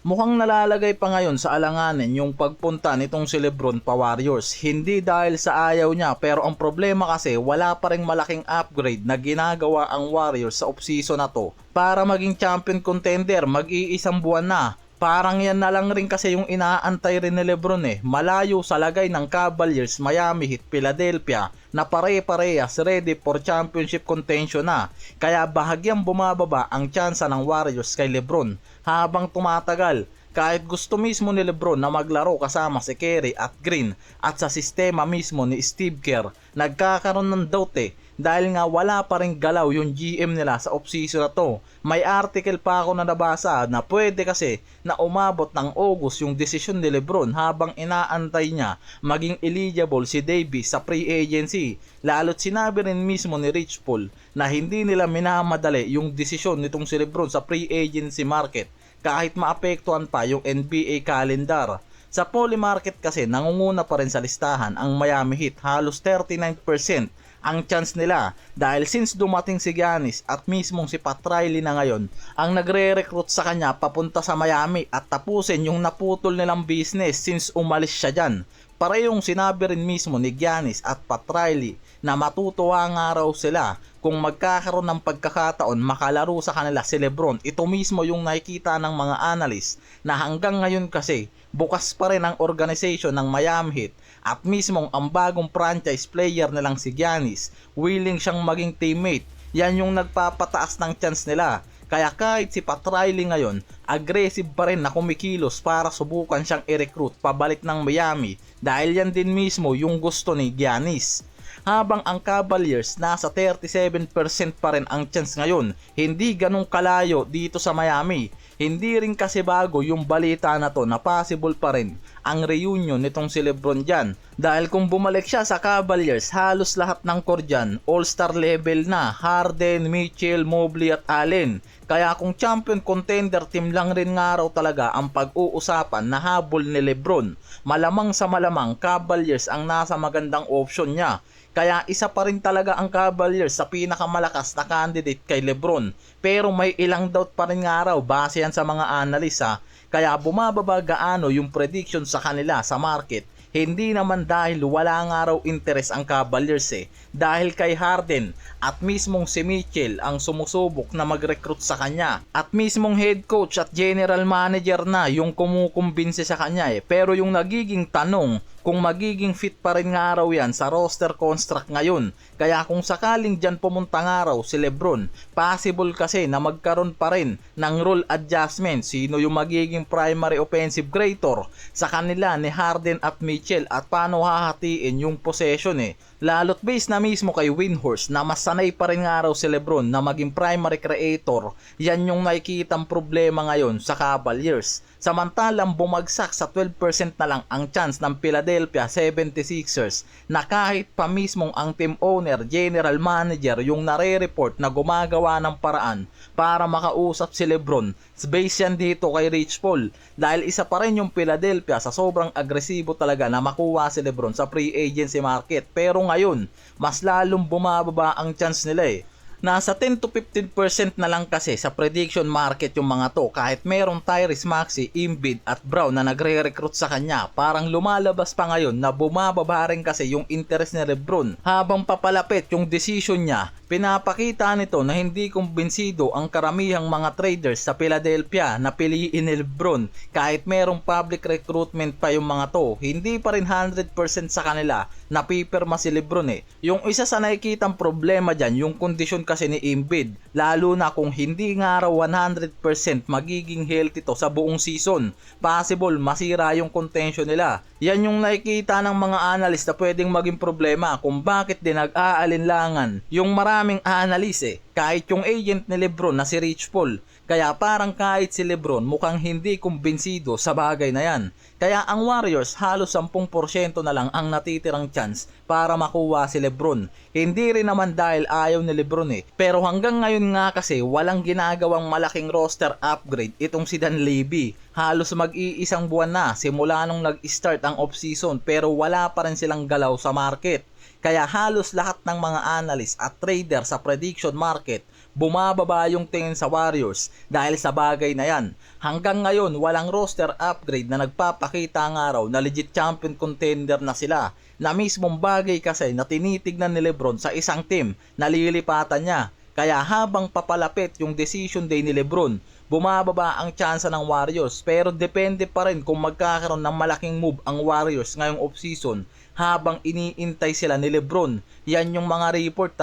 Mukhang nalalagay pa ngayon sa alanganin yung pagpunta nitong si Lebron pa Warriors. Hindi dahil sa ayaw niya, pero ang problema kasi wala pa ring malaking upgrade na ginagawa ang Warriors sa offseason na to para maging champion contender. Mag-iisang buwan na. Parang yan na lang rin kasi yung inaantay rin ni Lebron eh. Malayo sa lagay ng Cavaliers, Miami Heat, Philadelphia na pare-parehas ready for championship contention na. Kaya bahagyang bumababa ang tsansa ng Warriors kay Lebron habang tumatagal. Kahit gusto mismo ni Lebron na maglaro kasama si Curry at Green at sa sistema mismo ni Steve Kerr, nagkakaroon ng doubt eh. Dahil nga wala pa ring galaw yung GM nila sa offseason na to. May article pa ako na nabasa na pwede kasi na umabot ng August yung desisyon ni Lebron habang inaantay niya maging eligible si Davis sa free agency. Lalo't sinabi rin mismo ni Rich Paul na hindi nila minamadali yung desisyon nitong si Lebron sa free agency market kahit maapektuhan pa yung NBA calendar. Sa poly market kasi nangunguna pa rin sa listahan ang Miami Heat, halos 39% ang chance nila dahil since dumating si Giannis at mismong si Pat Riley na ngayon ang nagre-recruit sa kanya papunta sa Miami at tapusin yung naputol nilang business since umalis siya dyan. Parehong sinabi rin mismo ni Giannis at Pat Riley na matutuwa nga raw sila kung magkakaroon ng pagkakataon makalaro sa kanila si Lebron. Ito mismo yung nakikita ng mga analyst na hanggang ngayon kasi bukas pa rin ang organization ng Miami Heat at mismong ang bagong franchise player nilang si Giannis, willing siyang maging teammate. Yan yung nagpapataas ng chance nila. Kaya kahit si Pat Riley ngayon, aggressive pa rin na kumikilos para subukan siyang i-recruit pabalik ng Miami dahil yan din mismo yung gusto ni Giannis. Habang ang Cavaliers nasa 37% pa rin ang chance ngayon, hindi ganong kalayo dito sa Miami. Hindi rin kasi bago yung balita na to na possible pa rin ang reunion nitong si Lebron dyan. Dahil kung bumalik siya sa Cavaliers, halos lahat ng core dyan, all-star level na, Harden, Mitchell, Mobley at Allen. Kaya kung champion contender team lang rin nga raw talaga ang pag-uusapan na habol ni Lebron, malamang sa malamang Cavaliers ang nasa magandang option niya. Kaya isa pa rin talaga ang Cavaliers sa pinakamalakas na candidate kay Lebron. Pero may ilang doubt pa rin nga raw base yan sa mga analyst ha. Kaya bumababa gaano yung prediction sa kanila sa market. Hindi naman dahil wala nga raw interest ang Cavaliers eh. Dahil kay Harden at mismong si Mitchell ang sumusubok na mag-recruit sa kanya. At mismong head coach at general manager na yung kumukumbinse sa kanya eh. Pero yung nagiging tanong kung magiging fit pa rin nga raw yan sa roster construct ngayon. Kaya kung sakaling dyan pumunta nga raw si Lebron, possible kasi na magkaroon pa rin ng role adjustment. Sino yung magiging primary offensive creator sa kanila ni Harden at Mitchell at paano hahatiin yung possession eh. Lalot based na mismo kay Windhorst na mas sanay pa rin nga raw si Lebron na maging primary creator. Yan yung nakikitang problema ngayon sa Cavaliers. Samantalang bumagsak sa 12% na lang ang chance ng Philadelphia 76ers na kahit pa mismong ang team owner, general manager yung nare-report na gumagawa ng paraan para makausap si Lebron. Base yan dito kay Rich Paul dahil isa pa rin yung Philadelphia sa sobrang agresibo talaga na makuha si Lebron sa free agency market. Pero ngayon, mas lalong bumababa ang chance nila eh. Nasa 10 to 15% na lang kasi sa prediction market yung mga to kahit merong Tyrese Maxey, Embiid at Brown na nagre-recruit sa kanya. Parang lumalabas pa ngayon na bumababa rin kasi yung interest ni Lebron. Habang papalapit yung decision niya, pinapakita nito na hindi kumbinsido ang karamihang mga traders sa Philadelphia na piliin ni Lebron kahit merong public recruitment pa yung mga to. Hindi pa rin 100% sa kanila na pipirma si Lebron eh. Yung isa sa nakikitang problema dyan, yung kondisyon kasi ni Embiid, lalo na kung hindi nga raw 100% magiging healthy to sa buong season. Possible masira yung contention nila. Yan yung nakikita ng mga analyst na pwedeng maging problema kung bakit din nag-aalinlangan yung maraming analyst eh. Kahit yung agent ni Lebron na si Rich Paul. Kaya parang kahit si Lebron mukhang hindi kumbinsido sa bagay na yan. Kaya ang Warriors halos 10% na lang ang natitirang chance para makuha si Lebron. Hindi rin naman dahil ayaw ni Lebron eh. Pero hanggang ngayon nga kasi walang ginagawang malaking roster upgrade itong si Dan Levy. Halos mag-iisang buwan na simula nung nag-start ang off-season pero wala pa rin silang galaw sa market. Kaya halos lahat ng mga analyst at trader sa prediction market bumababa yung tingin sa Warriors dahil sa bagay na yan. Hanggang ngayon, walang roster upgrade na nagpapakita nga raw na legit champion contender na sila. Na mismong bagay kasi na tinitignan ni Lebron sa isang team na lilipatan niya. Kaya habang papalapit yung decision day ni Lebron, bumababa ang tsansa ng Warriors, pero depende pa rin kung magkakaroon ng malaking move ang Warriors ngayong offseason habang iniintay sila ni Lebron. Yan yung mga report